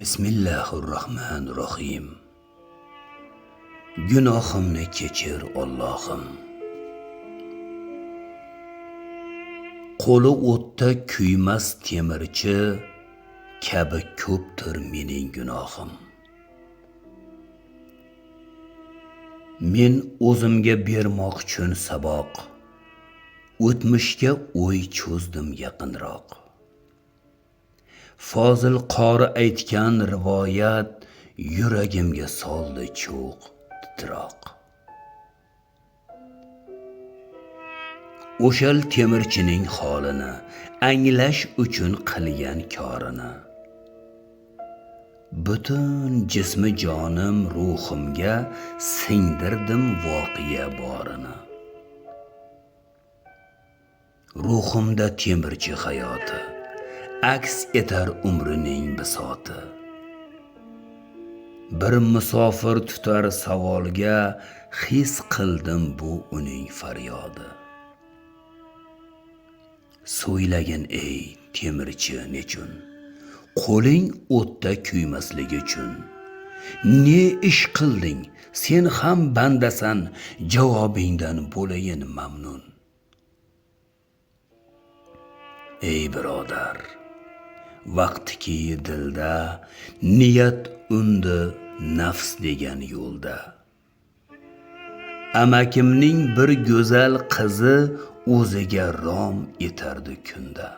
Bismillahirrahmanirrahim. Gunohimni kechir Allohim. Qo'li o'tda kuymas temirchi kabi ko'pdir mening gunohim. Men o'zimga bermoq uchun saboq, o'tmishga o'y cho'zdim yaqinroq. Fozil qori aytgan rivoyat yuragimga soldi cho'q titroq. O'shal temirchining holini anglash uchun qilgan korini. Butun jismi jonim ruhimga singdirdim voqea borini. Ruhimda temirchi hayoti aks etar umrining bisoti. Bir musofir tutar savolga his qildim bu uning faryodi. So'ylagin ey temirchi nechun, qo'ling o'tda kuymasligi uchun. Ne ish qilding, sen ham bandasan, javobingdan bo'layin mamnun. Ey birodar, vaqtiki dilda niyat undi nafs degan yo'lda. Amakimning bir go'zal qizi o'ziga rom etardi kunda.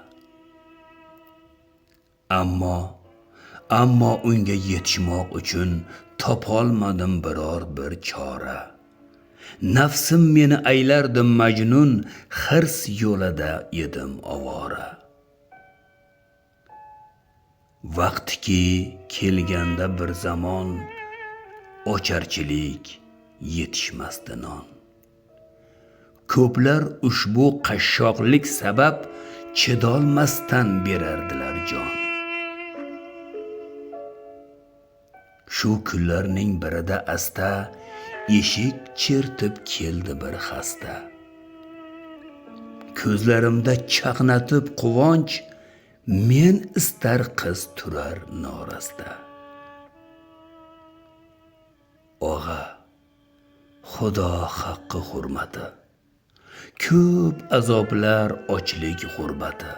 Ammo unga yetishmoq uchun topolmadim biror bir chora. Nafsim meni aylardi majnun, hirs yo'lida edim ovora. Vaqtiki kelganda bir zamon ocharchilik yetishmasdi non. Ko'plar ushbu qashshoqlik sabab chidolmasdan berardilar jon. Shu kunlarning birida asta eshik chertib keldi bir xasta. Ko'zlarimda chaqnatib quvonch, men istar qiz turar norasta. Og'a, Xudo haqqi hurmati, ko'p azoblar ochlik g'urbati.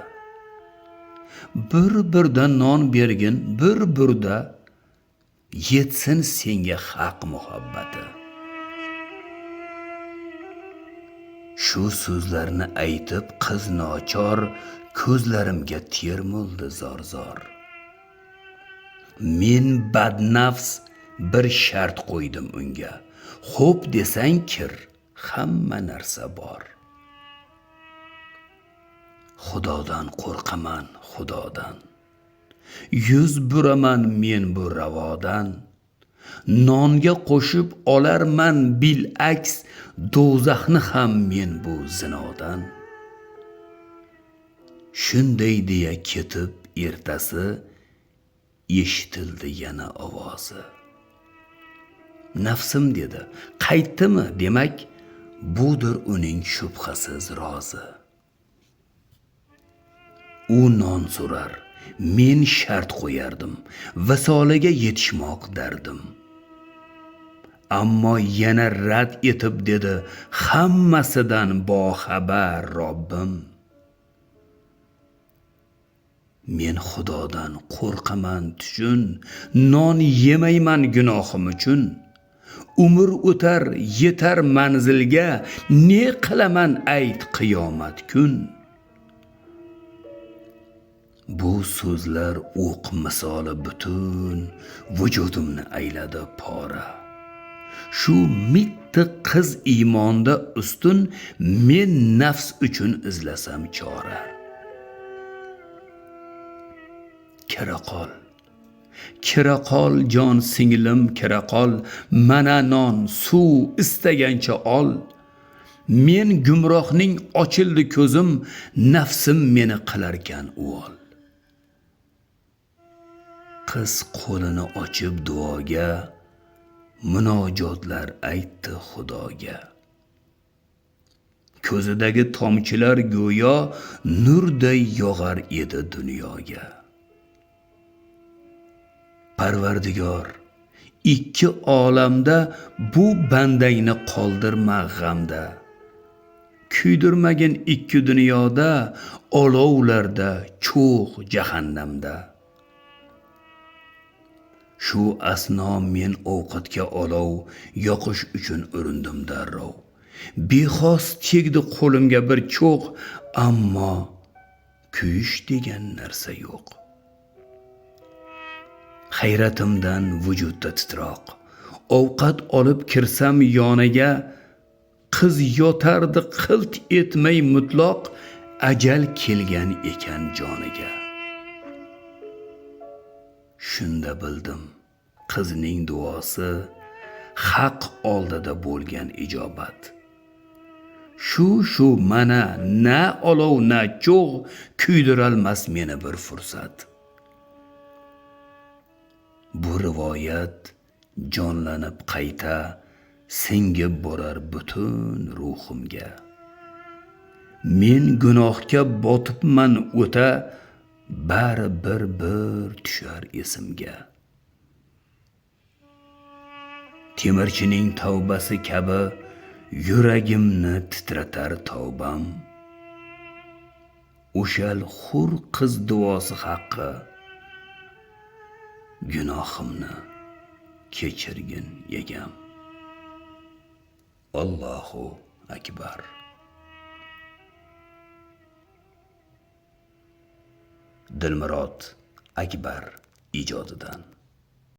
Bir burda non bergin, bir burda yetsin senga haq muhabbati. Shu so'zlarni aytib qiz nochor ko'zlarimga termuldi zor-zor. Men badnafs bir shart qo'ydim unga. Xo'p desang kir, hamma narsa bor. Xudodan qo'rqaman, Xudodan. Yuz buraman men bu ravodan. Nonga qo'shib olarman bil aks do'zaxni ham men bu zinodan. Shunday deya ketib ertasi eshitildi yana ovozi. Nafsim dedi, qaytdimi demak, budir uning shubhasiz rozi. U non so'rar, men shart qo'yardim, visoliga yetishmoq dardim. Ammo yana rad etib dedi, hammasidan boxabar Robbim. Men Xudodan qo'rqaman tushun, non yemayman gunohim uchun. Umr o'tar, yetar manzilga, ne qilaman ayt qiyomat kun. Bu so'zlar o'q misoli butun vujudimni ayladi pora. Shu mitti qiz iymonda ustun, men nafs uchun izlasam chora. Kiraqol jon singlim kiraqol, mana non, suv istagancha ol. Men gumrohning ochildi ko'zim, nafsim meni qilarkan uvol. Qiz qo'lini ochib duoga, munojotlar aytdi Xudoga. Ko'zidagi tomchilar go'yo nurday yog'ar edi dunyoga. Parvardigor, ikki olamda bu bandangni qoldirma g'amda. Kuydirmagin ikki dunyoda, olovlarda, cho'g' jahannamda. Shu asno men ovqatga olov yoqish uchun urindim darrov. Bexos tegdi qo'limga bir cho'g', ammo kuyish degan narsa yo'q. Hayratimdan vujudda titroq, ovqat olib kirsam yoniga, qiz yotardi qilt etmay mutloq, ajal kelgan ekan joniga. Shunda bildim, qizning duosi haq oldida bo'lgan ijobat. Shu mana na olov na cho'g' kuydirolmas meni bir fursat. Bu rivoyat jonlanib qayta singib borar butun ruhimga. Men gunohga botibman o'ta, bari bir tushar esimga. Temirchining tavbasi kabi yuragimni titratar tavbam. O'shal hur qiz duosi haqqi, gunohimni kechirgin yegam. Allohu akbar. Dilmurod Akbar ijodidan.